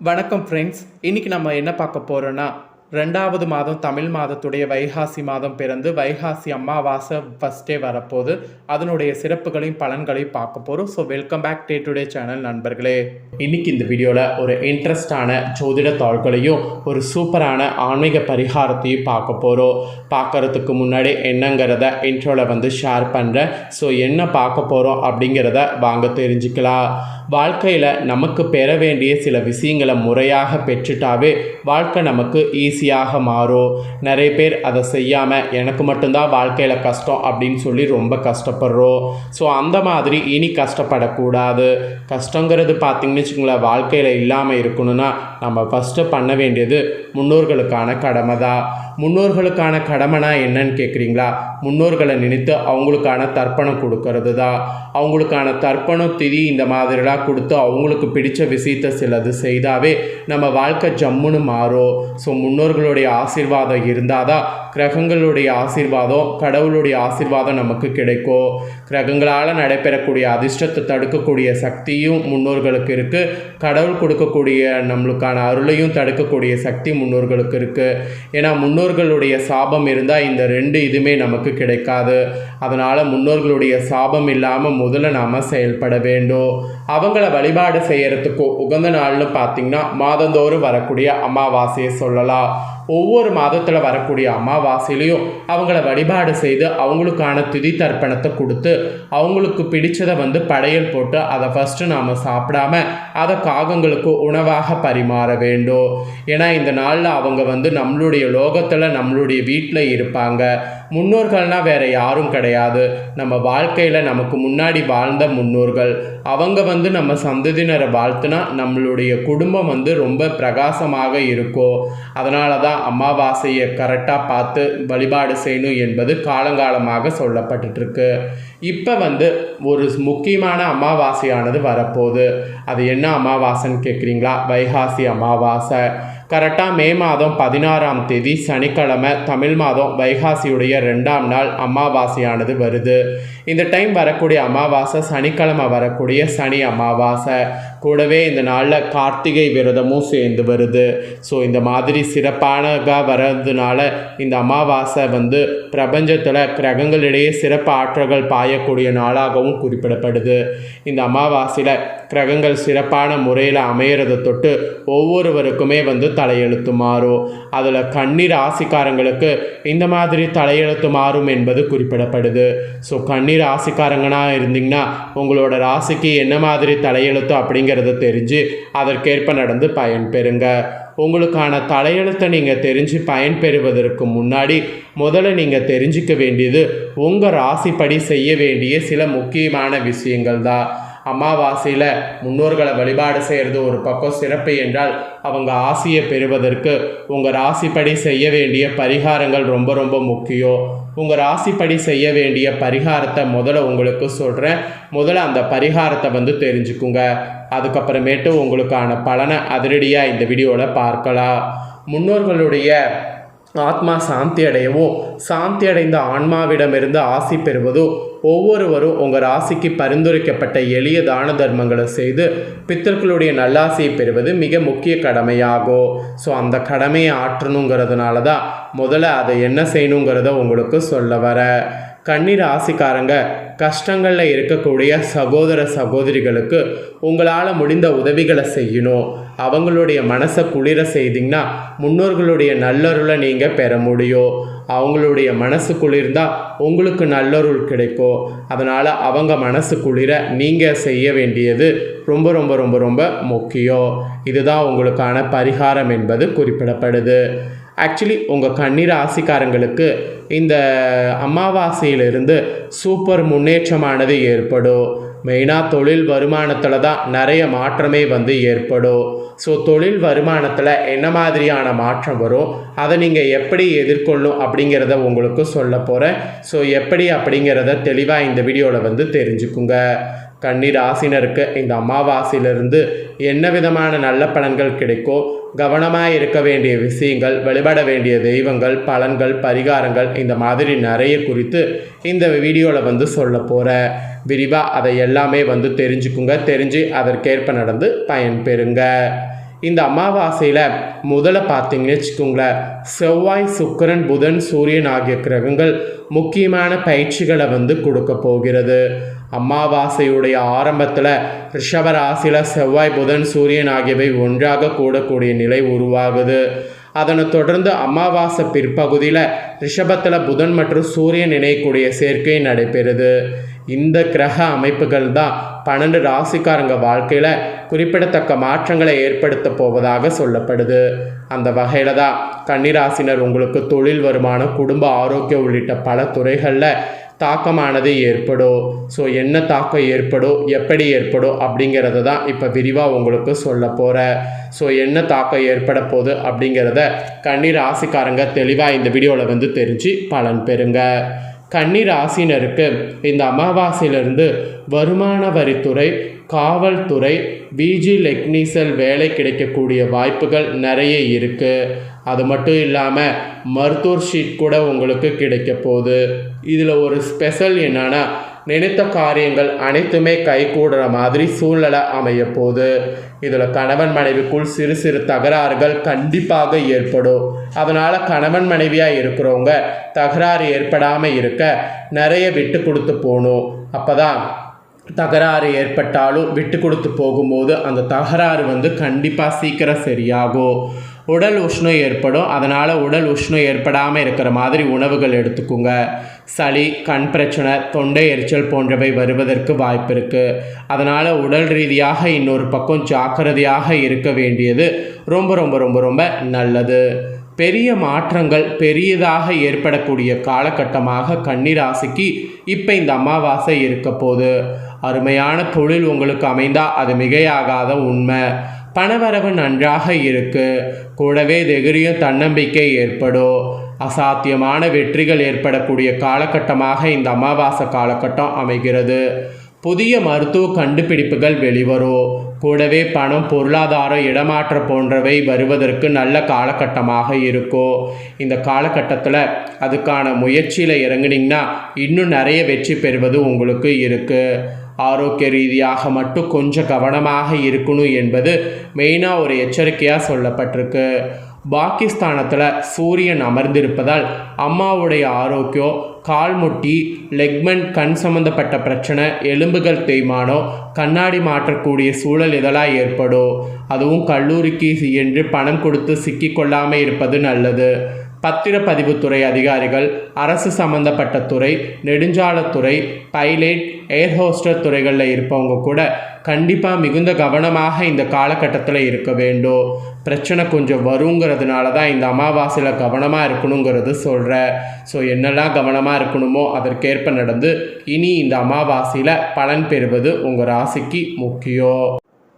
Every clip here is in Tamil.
வணக்கம் ஃப்ரெண்ட்ஸ். இன்றைக்கி நம்ம என்ன பார்க்க போகிறோன்னா, 2வது மாதம் தமிழ் மாதத்துடைய வைகாசி மாதம் பிறந்து வைகாசி அமாவாசை ஃபஸ்ட்டே வரப்போகுது. அதனுடைய சிறப்புகளையும் பலன்களையும் பார்க்க போகிறோம். So welcome back day today channel நண்பர்களே. இன்றைக்கி இந்த வீடியோவில் ஒரு இன்ட்ரெஸ்டான ஜோதிட தாள்களையும் ஒரு சூப்பரான ஆன்மீக பரிகாரத்தையும் பார்க்க போகிறோம். பார்க்குறதுக்கு முன்னாடி என்னங்கிறத இன்ட்ரோவில் ஷேர் பண்ணுறேன். ஸோ என்ன பார்க்க போகிறோம் அப்படிங்கிறத வாங்க தெரிஞ்சுக்கலாம். வாழ்க்கையில் நமக்கு பெற வேண்டிய சில விஷயங்களை முறையாக பெற்றுட்டாவே வாழ்க்கை நமக்கு ஈஸியாக மாறும். நிறைய பேர் அதை செய்யாமல் எனக்கு மட்டும்தான் வாழ்க்கையில் கஷ்டம் அப்படின்னு சொல்லி ரொம்ப கஷ்டப்படுறோம். ஸோ அந்த மாதிரி இனி கஷ்டப்படக்கூடாது. கஷ்டங்கிறது பார்த்திங்கன்னு வச்சுக்கோங்களேன், வாழ்க்கையில் இல்லாமல் இருக்கணும்னா நம்ம ஃபஸ்ட்டு பண்ண வேண்டியது முன்னோர்களுக்கான கடமை தான். முன்னோர்களுக்கான கடமைனா என்னன்னு கேட்குறீங்களா? முன்னோர்களை நினைத்து அவங்களுக்கான தர்ப்பணம் கொடுக்கறது தான். அவங்களுக்கான தர்ப்பணம் திதி இந்த மாதிரிலாம் கொடுத்து அவங்களுக்கு பிடிச்ச விஷயத்தை சிலது செய்தாவே நம்ம வாழ்க்கை ஜம்முன்னு மாறும். ஸோ முன்னோர்களுடைய ஆசீர்வாதம் இருந்தால் தான் கிரகங்களுடைய ஆசீர்வாதம், கடவுளுடைய ஆசீர்வாதம் நமக்கு கிடைக்கும். கிரகங்களால் நடைபெறக்கூடிய அதிர்ஷ்டத்தை தடுக்கக்கூடிய சக்தியும் முன்னோர்களுக்கு இருக்குது. கடவுள் கொடுக்கக்கூடிய நம்மளுக்கான அருளையும் தடுக்கக்கூடிய சக்தி முன்னோர்களுக்கு இருக்குது. ஏன்னா முன்னோர்களுடைய சாபம் இருந்தால் இந்த ரெண்டு இதுவுமே நமக்கு கிடைக்காது. அதனால் முன்னோர்களுடைய சாபம் இல்லாமல் முதல்ல நாம் செயல்பட வேண்டும். அவங்கள வழிபாடு செய்கிறதுக்கு உகந்த நாள்னு பார்த்திங்கன்னா மாதந்தோறும் வரக்கூடிய அமாவாசையை சொல்லலாம். ஒவ்வொரு மாதத்தில் வரக்கூடிய அமாவாசையிலையும் அவங்கள வழிபாடு செய்து அவங்களுக்கான திதி தர்ப்பணத்தை கொடுத்து அவங்களுக்கு பிடிச்சதை படையல் போட்டு அதை ஃபஸ்ட்டு நாம் சாப்பிடாம அதை காகங்களுக்கு உணவாக பரிமாற வேண்டும். ஏன்னா இந்த நாளில் அவங்க நம்மளுடைய லோகத்தில் நம்மளுடைய வீட்டில் இருப்பாங்க. முன்னோர்கள்னால் வேறு யாரும் கிடையாது. நம்ம வாழ்க்கையில் நமக்கு முன்னாடி வாழ்ந்த முன்னோர்கள். அவங்க நம்ம சந்ததியினரை வாழ்த்துனா நம்மளுடைய குடும்பம் ரொம்ப பிரகாசமாக இருக்கும். அதனால தான் அமாவாசையை கரெக்டாக பார்த்து வழிபாடு செய்யணும் என்பது காலங்காலமாக சொல்லப்பட்டுருக்கு. இப்போ ஒரு முக்கியமான அமாவாசையானது வரப்போகுது. அது என்ன அமாவாசைன்னு கேட்குறீங்களா? வைகாசி அமாவாசை. கரெக்டாக மே மாதம் 16ஆம் தேதி சனிக்கிழமை தமிழ் மாதம் வைகாசியுடைய 2ஆம் நாள் அமாவாசையானது வருது. இந்த டைம் வரக்கூடிய அமாவாசை சனிக்கிழமை வரக்கூடிய சனி அமாவாசை. கூடவே இந்த நாளில் கார்த்திகை விரதமும் சேர்ந்து வருது. ஸோ இந்த மாதிரி சிறப்பானதாக வர்றதுனால இந்த அமாவாசை பிரபஞ்சத்தில் கிரகங்களிடையே சிறப்பு ஆற்றல்கள் பாயக்கூடிய நாளாகவும் குறிப்பிடப்படுது. இந்த அமாவாசையில் கிரகங்கள் சிறப்பான முறையில் அமையிறதை தொட்டு ஒவ்வொருவருக்குமே தலையெழுத்து மாறும். அதில் கன்னி ராசிக்காரங்களுக்கு இந்த மாதிரி தலையெழுத்து மாறும் என்பது குறிப்பிடப்படுது. ஸோ கன்னி ராசிக்காரங்களாக இருந்தீங்கன்னா உங்களோட ராசிக்கு என்ன மாதிரி தலையெழுத்து அப்படிங்கிறத தெரிஞ்சு அதற்கேற்ப நடந்து பயன்பெறுங்க. உங்களுக்கான தலையெழுத்தை நீங்கள் தெரிஞ்சு பயன்பெறுவதற்கு முன்னாடி முதல்ல நீங்கள் தெரிஞ்சிக்க வேண்டியது உங்கள் ராசிப்படி செய்ய வேண்டிய சில முக்கியமான விஷயங்கள் தான். அமாவாசையில் முன்னோர்களை வழிபாடு செய்கிறது ஒரு பக்கம் சிறப்பு என்றால் அவங்க ஆசையை பெறுவதற்கு உங்கள் ராசிப்படி செய்ய வேண்டிய பரிகாரங்கள் ரொம்ப ரொம்ப முக்கியம். உங்கள் ராசிப்படி செய்ய வேண்டிய பரிகாரத்தை முதல்ல உங்களுக்கு சொல்கிறேன். முதல்ல அந்த பரிகாரத்தை தெரிஞ்சுக்குங்க. அதுக்கப்புறமேட்டு உங்களுக்கான பலனை அதிரடியாக இந்த வீடியோவில் பார்க்கலாம். முன்னோர்களுடைய ஆத்மா சாந்தி அடையவும் சாந்தி அடைந்த ஆன்மாவிடமிருந்து ஆசி பெறுவதும் ஒவ்வொருவரும் உங்கள் ராசிக்கு பரிந்துரைக்கப்பட்ட எளிய தான தர்மங்களை செய்து பித்தர்களுடைய நல்லாசியை பெறுவது மிக முக்கிய கடமையாகும். ஸோ அந்த கடமையை ஆற்றணுங்கிறதுனால தான் முதல்ல அதை என்ன செய்யணுங்கிறத உங்களுக்கு சொல்ல வர. கன்னி ராசிக்காரங்க கஷ்டங்களில் இருக்கக்கூடிய சகோதர சகோதரிகளுக்கு உங்களால் முடிந்த உதவிகளை செய்யணும். அவங்களுடைய மனசை குளிர செய்திங்கன்னா முன்னோர்களுடைய நல்லருளை நீங்கள் பெற முடியும். அவங்களுடைய மனசு குளிர்ந்தால் உங்களுக்கு நல்லருள் கிடைக்கும். அதனால் அவங்க மனசு குளிர நீங்கள் செய்ய வேண்டியது ரொம்ப ரொம்ப ரொம்ப ரொம்ப முக்கியம். இதுதான் உங்களுக்கான பரிகாரம் என்பது குறிப்பிடப்படுது. ஆக்சுவலி உங்கள் கன்னி ராசிக்காரங்களுக்கு இந்த அமாவாசையிலிருந்து சூப்பர் முன்னேற்றமானது ஏற்படும். மெயினாக தொழில் வருமானத்தில் தான் நிறைய மாற்றமே ஏற்படும். ஸோ தொழில் வருமானத்தில் என்ன மாதிரியான மாற்றம் வரும், அதை நீங்கள் எப்படி எதிர்கொள்ளும் அப்படிங்கிறத உங்களுக்கு சொல்ல போகிறேன். ஸோ எப்படி அப்படிங்கிறத தெளிவாக இந்த வீடியோவில் தெரிஞ்சுக்குங்க. கன்னி ராசினருக்கு இந்த அமாவாசையிலிருந்து என்ன விதமான நல்ல பலன்கள் கிடைக்கும், கவனமாக இருக்க வேண்டிய விஷயங்கள், வழிபட வேண்டிய தெய்வங்கள், பலன்கள், பரிகாரங்கள், இந்த மாதிரி நிறைய குறித்து இந்த வீடியோவில் சொல்ல போகிறேன். விரிவாக அதை எல்லாமே தெரிஞ்சுக்குங்க. தெரிஞ்சு அதற்கேற்ப நடந்து பயன்பெறுங்க. இந்த அமாவாசையில் முதல்ல பார்த்தீங்கன்னு வச்சுக்கோங்களேன், செவ்வாய், சுக்கிரன், புதன், சூரியன் ஆகிய கிரகங்கள் முக்கியமான பயிற்சிகளை கொடுக்க போகிறது. அமாவாசையுடைய ஆரம்பத்தில் ரிஷப ராசியில் செவ்வாய், புதன், சூரியன் ஆகியவை ஒன்றாக கூடக்கூடிய நிலை உருவாகுது. அதனை தொடர்ந்து அமாவாசை பிற்பகுதியில் ரிஷபத்தில் புதன் மற்றும் சூரியன் இணையக்கூடிய சேர்க்கை நடைபெறுது. இந்த கிரக அமைப்புகள் தான் 12 ராசிக்காரங்க வாழ்க்கையில் குறிப்பிடத்தக்க மாற்றங்களை ஏற்படுத்த போவதாக சொல்லப்படுது. அந்த வகையில் தான் கன்னிராசினர் உங்களுக்கு தொழில் வருமானம், குடும்ப ஆரோக்கியம் உள்ளிட்ட பல துறைகளில் தாக்கமானது ஏற்படும். ஸோ என்ன தாக்கம் ஏற்படும், எப்படி ஏற்படும் அப்படிங்கிறத தான் இப்போ விரிவாக உங்களுக்கு சொல்ல போகிறேன். ஸோ என்ன தாக்கம் ஏற்பட போகுது அப்படிங்கிறத கன்னிராசிக்காரங்க தெளிவாக இந்த வீடியோவில் தெரிஞ்சு பலன் பெறுங்க. கன்னிராசினருக்கு இந்த அமாவாசையிலிருந்து வருமான வரித்துறை, காவல்துறை, விஜி லெக்னிசல் வேலை கிடைக்கக்கூடிய வாய்ப்புகள் நிறைய இருக்குது. அது மட்டும் இல்லாமல் மருத்துவர் ஷீட் கூட உங்களுக்கு கிடைக்க போகுது. இதில் ஒரு ஸ்பெஷல் என்னன்னா, நினைத்த காரியங்கள் அனைத்துமே கைகூடுற மாதிரி சூழ்நிலை அமைய போகுது. இதில் கணவன் மனைவிக்குள் சிறு சிறு தகராறுகள் கண்டிப்பாக ஏற்படும். அதனால் கணவன் மனைவியாக இருக்கிறவங்க தகராறு ஏற்படாமல் இருக்க நிறைய விட்டு கொடுத்து போகணும். அப்போ தான் தகராறு ஏற்பட்டாலும் விட்டு கொடுத்து போகும்போது அந்த தகராறு கண்டிப்பாக சீக்கிரம் சரியாகும். உடல் உஷ்ணம் ஏற்படும். அதனால் உடல் உஷ்ணம் ஏற்படாமல் இருக்கிற மாதிரி உணவுகள் எடுத்துக்கோங்க. சளி, கண் பிரச்சனை, தொண்டை எரிச்சல் போன்றவை வருவதற்கு வாய்ப்பு இருக்குது. அதனால் உடல் ரீதியாக இன்னொரு பக்கம் ஜாக்கிரதையாக இருக்க வேண்டியது ரொம்ப ரொம்ப ரொம்ப ரொம்ப நல்லது. பெரிய மாற்றங்கள் பெரியதாக ஏற்படக்கூடிய காலகட்டமாக கன்னிராசிக்கு இப்போ இந்த அமாவாசை இருக்க போகுது. அருமையான தொழில் உங்களுக்கு அமைந்தால் அது மிகையாகாத உண்மை. பணவரவு நன்றாக இருக்குது. கூடவே தைரியம், தன்னம்பிக்கை ஏற்படும். அசாத்தியமான வெற்றிகள் ஏற்படக்கூடிய காலகட்டமாக இந்த அமாவாசை காலகட்டம் அமைகிறது. புதிய மருத்துவ கண்டுபிடிப்புகள் வெளிவரும். கூடவே பணம், பொருளாதாரம், இடமாற்றம் போன்றவை வருவதற்கு நல்ல காலகட்டமாக இருக்கும். இந்த காலகட்டத்தில் அதுக்கான முயற்சியில் இறங்குனீங்கன்னா இன்னும் நிறைய வெற்றி பெறுவது உங்களுக்கு இருக்குது. ஆரோக்கிய ரீதியாக மட்டும் கொஞ்சம் கவனமாக இருக்கணும் என்பது மெயினாக ஒரு எச்சரிக்கையாக சொல்லப்பட்டிருக்கு. பாகிஸ்தானத்தில் சூரியன் அமர்ந்திருப்பதால் அம்மாவுடைய ஆரோக்கியம், கால்முட்டி, லெக்மெண்ட், கண் சம்பந்தப்பட்ட பிரச்சனை, எலும்புகள் தேய்மானம், கண்ணாடி மாற்றக்கூடிய சூழல் இதெல்லாம் ஏற்படும். அதுவும் கல்லூரிக்கு என்று பணம் கொடுத்து சிக்கிக்கொள்ளாமல் இருப்பது நல்லது. பத்திரப்பதிவுத்துறை அதிகாரிகள், அரசு சம்பந்தப்பட்ட துறை, நெடுஞ்சாலைத்துறை, பைலட், ஏர் ஹோஸ்டர் துறைகளில் இருப்பவங்க கூட கண்டிப்பாக மிகுந்த கவனமாக இந்த காலகட்டத்தில் இருக்க வேண்டும். பிரச்சனை கொஞ்சம் வருங்கிறதுனால தான் இந்த அமாவாசையில் கவனமாக இருக்கணுங்கிறது சொல்கிறேன். ஸோ என்னெல்லாம் கவனமாக இருக்கணுமோ அதற்கேற்ப நடந்து இனி இந்த அமாவாசையில் பலன் பெறுவது உங்கள் ராசிக்கு முக்கியம்.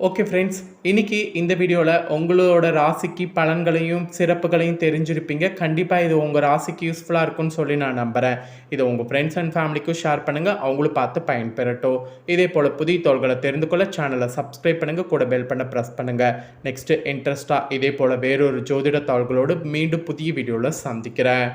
ஓகே ஃப்ரெண்ட்ஸ், இன்றைக்கி இந்த வீடியோவில் உங்களோட ராசிக்கு பலன்களையும் சிறப்புகளையும் தெரிஞ்சிருப்பீங்க. கண்டிப்பாக இது உங்கள் ராசிக்கு யூஸ்ஃபுல்லாக இருக்கும்னு சொல்லி நான் நம்புகிறேன். இதை உங்கள் ஃப்ரெண்ட்ஸ் அண்ட் ஃபேமிலிக்கும் ஷேர் பண்ணுங்கள், அவங்களும் பார்த்து பயன்பெறட்டும். இதே போல் புதிய தகவல்களை தெரிந்து கொள்ள சேனலை சப்ஸ்கிரைப் பண்ணுங்கள், கூட பெல் பண்ண ப்ரெஸ் பண்ணுங்கள். நெக்ஸ்ட்டு இன்ட்ரெஸ்ட்டாக இதே போல் வேறொரு ஜோதிட தகவல்களோடு மீண்டும் புதிய வீடியோவில் சந்திக்கிறேன்.